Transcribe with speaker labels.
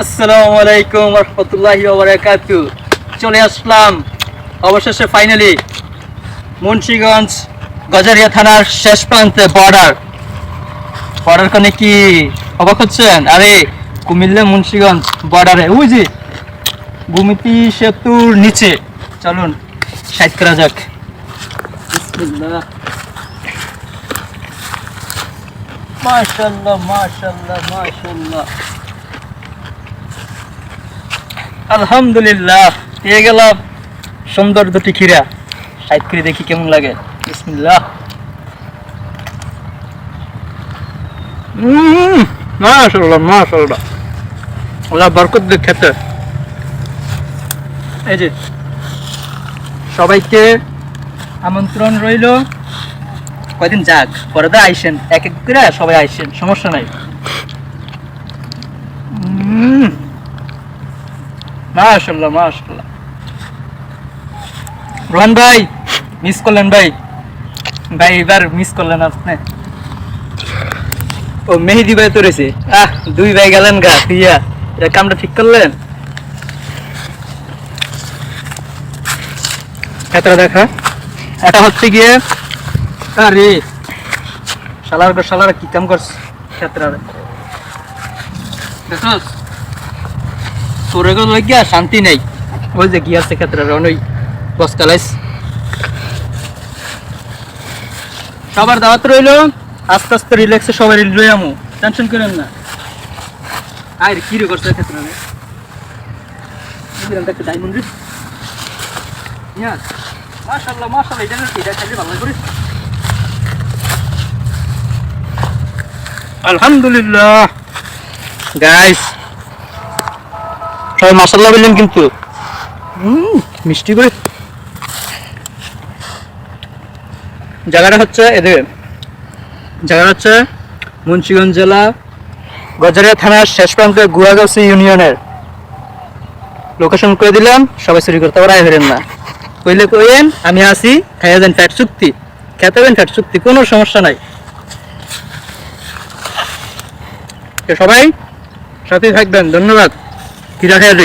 Speaker 1: আসসালামু আলাইকুম ওয়া রাহমাতুল্লাহি ওয়া বারাকাতুহু। চলে আসলাম অবশেষে ফাইনালি মুন্সিগঞ্জ গজারিয়া থানার শেষ প্রান্তে বর্ডার কোনে কি অবাক হচ্ছেন? আরে কুমিল্লা মুন্সিগঞ্জ বর্ডারে ওই যে গোমতী সেতুর নিচে। চলুন সাইড করা যাক। বিসমিল্লাহ। মাশাআল্লাহ মাশাআল্লাহ মাশাআল্লাহ, আলহামদুলিল্লাহ পেয়ে গেলাম সুন্দর দুটি খিরা। সাইড করে দেখি কেমন লাগে। বিসমিল্লাহ। মাশাআল্লাহ মাশাআল্লাহ, আল্লাহ বরকত দিক খেতে। এই যে সবাইকে আমন্ত্রণ রইল, কয়দিন যাক পরে তো আইসেন, এক এক করে সবাই আইসেন, সমস্যা নাই। মাশাআল্লাহ মাশাআল্লাহ। রোহান ভাই মিস করলেন ভাই এবার মিস করলেন আপনি। ও মেহেদি ভাই তো রয়েছে, দুই ভাই গেলেন গা তুইয়া, এটা কামটা ঠিক করলেন। এটা দেখা, এটা হচ্ছে গিয়ে আরে শালার কি কাম করছে ক্ষেত্রে দেখছ তোর এগুলো লাগিয়া শান্তি নেই। ওই যে গিয়াছে ক্ষেত্রে ওই বসকালাইস। সবার দাওয়াত রইল, আস্তে আস্তে রিল্যাক্সে সবাই লই আমু, টেনশন করেন না। আরে কি রে করছে ক্ষেত্রে দেখতে ডায়মন্ড রে ইয়ার। মাশাআল্লাহ মাশাআল্লাহ, এটা খাইলে ভালো করে। আলহামদুলিল্লাহ গাইস, সবাই মাশাআল্লাহ বললেন কিন্তু মিষ্টি করে। জায়গাটা হচ্ছে মুন্সিগঞ্জ জেলা গজারিয়া থানার শেষ প্রান্তে গুয়াগাছি ইউনিয়নের। লোকেশন করে দিলাম, সবাই চুরি করতে পারে ধরেন না। কইলে কইেন আমি আসি, খাইয়া যান ফ্যাট চুক্তি, খেতে হবেন ফ্যাট চুক্তি, কোনো সমস্যা নাই। সবাই সাথে থাকবেন, ধন্যবাদ। কিরা খেয়ে